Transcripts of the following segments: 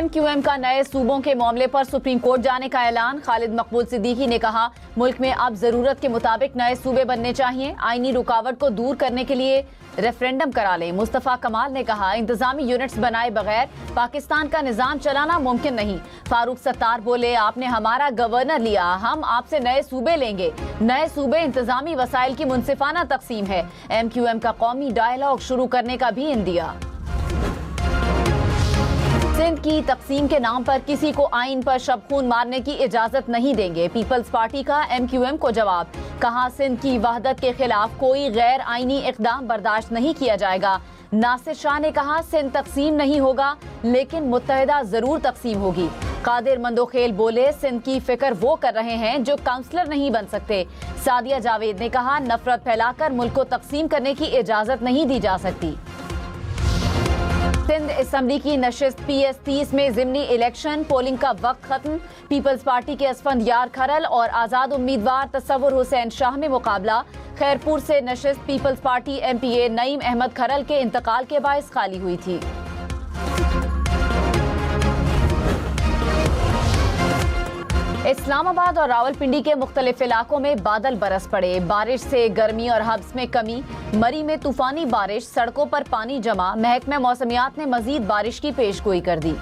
MQM का नए सूबों के मामले पर सुप्रीम कोर्ट जाने का ऐलान। खालिद मकबूल सिद्दीकी ने कहा, मुल्क में अब जरूरत के मुताबिक नए सूबे बनने चाहिए। आईनी रुकावट को दूर करने के लिए रेफरेंडम करा लें। मुस्तफा कमाल ने कहा, इंतजामी यूनिट्स बनाए बगैर पाकिस्तान का निजाम चलाना मुमकिन नहीं। फारूक सत्तार बोले, आपने हमारा गवर्नर लिया, हम आपसे नए सूबे लेंगे। नए सूबे इंतजामी वसाइल की मुनसिफाना तकसीम है। MQM का कौमी डायलॉग शुरू करने का भी इंदिया। सिंध की तकसीम के नाम पर किसी को आइन पर शब खून मारने की इजाजत नहीं देंगे। पीपल्स पार्टी का MQM को जवाब। कहा, सिंध की वहदत के खिलाफ कोई गैर आइनी इक़दाम बर्दाश्त नहीं किया जाएगा। नासिर शाह ने कहा, सिंध तकसीम नहीं होगा लेकिन मुत्तहिदा जरूर तकसीम होगी। कादिर मंदोखेल बोले, सिंध की फिक्र वो कर रहे हैं जो काउंसलर नहीं बन सकते। सादिया जावेद ने कहा, नफरत फैलाकर मुल्क को तकसीम करने की इजाजत नहीं दी जा सकती। सिंध असम्बली की नशिस्त PS 30 में ज़िमनी इलेक्शन, पोलिंग का वक्त खत्म। पीपल्स पार्टी के असफंदियार खरल और आज़ाद उम्मीदवार तसव्वुर हुसैन शाह में मुकाबला। खैरपुर से नशिस्त Peoples Party MPA Naeem Ahmed Kharal के इंतकाल के बायस खाली हुई थी। इस्लामाबाद और रावलपिंडी के मुख्तलिफ इलाकों में बादल बरस पड़े। बारिश से गर्मी और हब्स में कमी। मरी में तूफानी बारिश, सड़कों पर पानी जमा। महकमा मौसमियात ने मजीद बारिश की पेशगोई कर दी।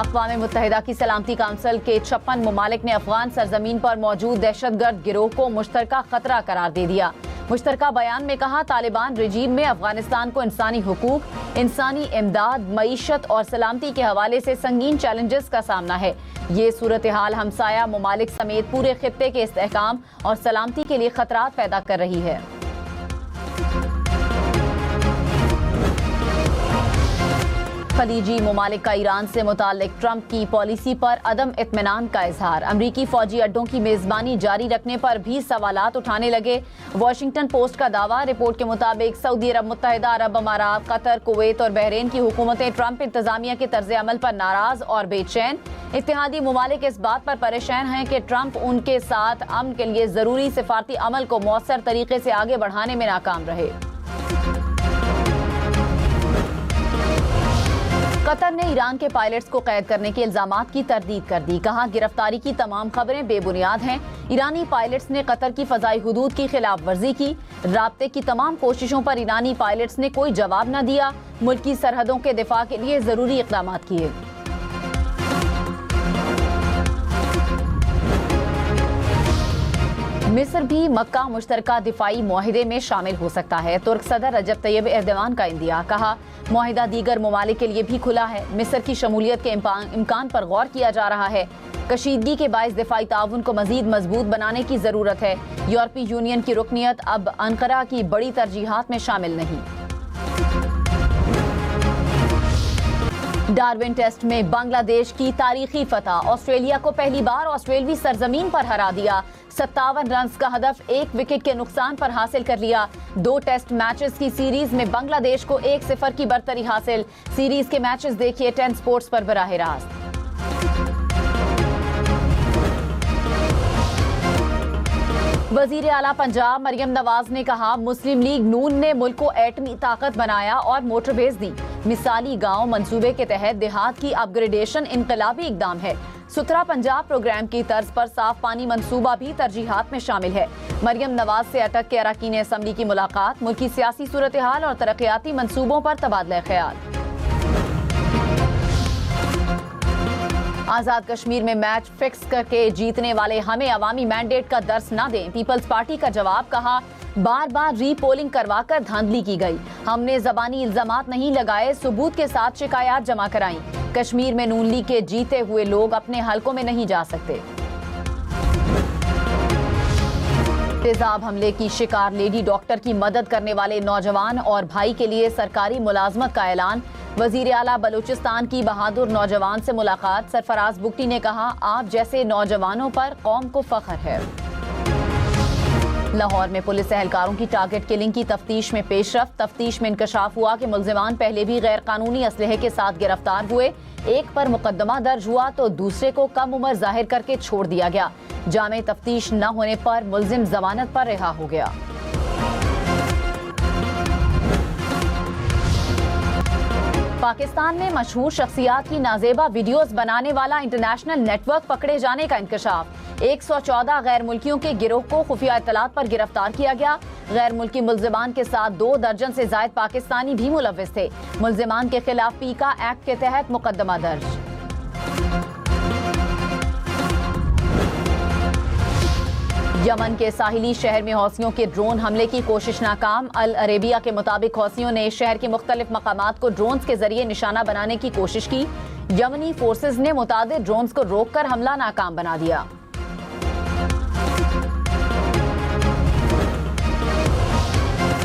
अक़वाम मुत्तहिदा की सलामती काउंसिल के 56 ममालिक ने अफगान सरजमीन पर मौजूद दहशतगर्द गिरोह को मुश्तरका खतरा करार दे दिया। मुश्तरका बयान में कहा, तालिबान रजीम में अफगानिस्तान को इंसानी हुकूक, इंसानी इमदाद, मईशत और सलामती के हवाले से संगीन चैलेंजेस का सामना है। ये सूरत हाल हमसाया ममालिक समेत पूरे खित्ते के इस्तेहकाम और सलामती के लिए खतरात पैदा कर रही है। खलीजी ममालिक का ईरान से मुताल्लिक ट्रंप की पॉलिसी पर अदम इत्मीनान का इजहार। अमरीकी फौजी अड्डों की मेजबानी जारी रखने पर भी सवालात उठाने लगे। वाशिंगटन पोस्ट का दावा। रिपोर्ट के मुताबिक सऊदी अरब, मुत्तहिदा अरब अमारात, कतर, कुवैत और बहरीन की हुकूमतें ट्रंप इंतजामिया के तर्ज अमल पर नाराज और बेचैन। इत्तेहादी ममालिक इस बात पर परेशान हैं कि ट्रंप उनके साथ अमन के लिए जरूरी सिफारती अमल को मौसर तरीके से आगे बढ़ाने में नाकाम रहे। कतर ने ईरान के पायलट्स को कैद करने के इल्जामात की तरदीद कर दी। कहा, गिरफ्तारी की तमाम खबरें बेबुनियाद हैं। ईरानी पायलट्स ने कतर की फजाई हुदूद की खिलाफ वर्जी की। राब्ते की तमाम कोशिशों पर ईरानी पायलट्स ने कोई जवाब न दिया। मुल्क की सरहदों के दिफा के लिए जरूरी इक़दाम किए। मिस्र भी मक्का मुश्तरका दिफाई मुआहिदे में शामिल हो सकता है। तुर्क सदर रजब तैयब एर्दोगान का इंदिया। कहा, मुआहिदा दीगर ममालिक के लिए भी खुला है। मिस्र की शमूलियत के इम्कान पर गौर किया जा रहा है। कशीदगी के बायस दिफाई ताउन को मजीद मजबूत बनाने की जरूरत है। यूरोपीय यूनियन की रुकनियत अब अंकारा की बड़ी तरजीहात में शामिल नहीं। डार्विन टेस्ट में बांग्लादेश की तारीखी फतह। ऑस्ट्रेलिया को पहली बार ऑस्ट्रेलवी सरजमीन पर हरा दिया। 57 रन का हदफ 1 विकेट के नुकसान पर हासिल कर लिया। 2 टेस्ट मैचेस की सीरीज में बांग्लादेश को 1-0 की बरतरी हासिल। सीरीज के मैचेस देखिए 10 स्पोर्ट्स पर बराह रास्त। वजीर आला पंजाब मरियम नवाज ने कहा, मुस्लिम लीग नून ने मुल्क को एटमी ताकत बनाया और मोटरवेज दी। मिसाली गांव मंसूबे के तहत देहात की अपग्रेडेशन इनकलाबी इकदाम है। सुथरा पंजाब प्रोग्राम की तर्ज पर साफ पानी मंसूबा भी तरजीहात में शामिल है। मरियम नवाज से अटक के अरकान असम्बली की मुलाकात। मुल्क की सियासी सूरत हाल और तरक्याती मंसूबों पर तबादला ख्याल। आजाद कश्मीर में मैच फिक्स करके जीतने वाले हमें अवामी मैंडेट का दर्स न दें। पीपल्स पार्टी का जवाब। कहा, बार बार रीपोलिंग करवाकर धांधली की गई। हमने जबानी इल्जामात नहीं लगाए, सबूत के साथ शिकायत जमा कराई। कश्मीर में नून लीग के जीते हुए लोग अपने हलकों में नहीं जा सकते। तेजाब हमले की शिकार लेडी डॉक्टर की मदद करने वाले नौजवान और भाई के लिए सरकारी मुलाजमत का ऐलान। वजीर आला बलूचिस्तान की बहादुर नौजवान से मुलाकात। सरफराज बुगटी ने कहा, आप जैसे नौजवानों पर कौम को फख्र है। लाहौर में पुलिस एहलकारों की टारगेट किलिंग की तफ्तीश में पेशरफ। तफ्तीश में इंकशाफ हुआ कि मुल्जिमान पहले भी गैर कानूनी असलहे के साथ गिरफ्तार हुए। एक पर मुकदमा दर्ज हुआ तो दूसरे को कम उम्र जाहिर करके छोड़ दिया गया। जामे तफ्तीश न होने पर मुल्जिम जमानत पर रिहा हो गया। पाकिस्तान में मशहूर शख्सियात की नाजेबा वीडियोस बनाने वाला इंटरनेशनल नेटवर्क पकड़े जाने का इंकशाफ। 114 गैर मुल्कियों के गिरोह को खुफिया इत्तलात पर गिरफ्तार किया गया। गैर मुल्की मुल्जिमान के साथ 2 दर्जन से जायद पाकिस्तानी भी मुलव्विस थे। मुल्जिमान के खिलाफ पीका एक्ट के तहत मुकदमा दर्ज। यमन के साहिली शहर में हौसियों के ड्रोन हमले की कोशिश नाकाम। अल अरेबिया के मुताबिक हौसियों ने शहर के मुख्तलिफ मकामात को ड्रोन्स के जरिए निशाना बनाने की कोशिश की। यमनी फोर्सेज ने मुतादिद ड्रोन्स को रोककर हमला नाकाम बना दिया।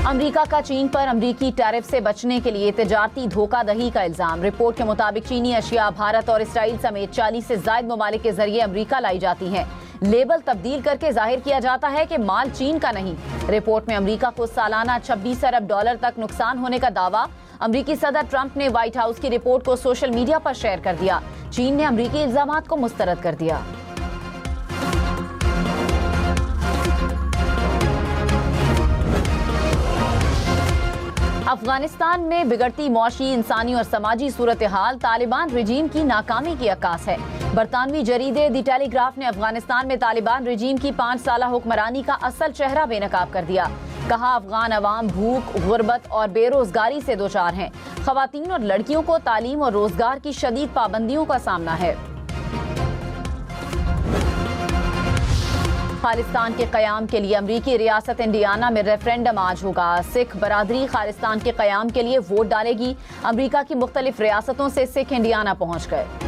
अमेरिका का चीन पर अमेरिकी टैरिफ से बचने के लिए तिजारती धोखाधड़ी का इल्जाम। रिपोर्ट के मुताबिक चीनी अशिया भारत और इसराइल समेत 40 से ज्यादा ममालिक के जरिए अमेरिका लाई जाती हैं। लेबल तब्दील करके जाहिर किया जाता है कि माल चीन का नहीं। रिपोर्ट में अमेरिका को सालाना 26 अरब डॉलर तक नुकसान होने का दावा। अमेरिकी सदर ट्रंप ने व्हाइट हाउस की रिपोर्ट को सोशल मीडिया पर शेयर कर दिया। चीन ने अमेरिकी इल्जामात को मुस्तरद कर दिया। अफगानिस्तान में बिगड़ती मौशी, इंसानी और समाजी सूरत हाल तालिबान रजीम की नाकामी की अक्कास है। बरतानवी जरीदे द टेलीग्राफ ने अफगानिस्तान में तालिबान रजीम की 5 साला हुक्मरानी का असल चेहरा बेनकाब कर दिया। कहा, अफगान अवाम भूख, गुर्बत और बेरोजगारी से दो चार हैं। खवातीन और लड़कियों को तालीम और रोजगार की शदीद पाबंदियों का सामना है। खालिस्तान के कयाम के लिए अमरीकी रियासत इंडियाना में रेफरेंडम आज होगा। सिख बरादरी खालिस्तान के कयाम के लिए वोट डालेगी। अमरीका की मुख्तलिफ रियासतों से सिख इंडियाना पहुंच गए।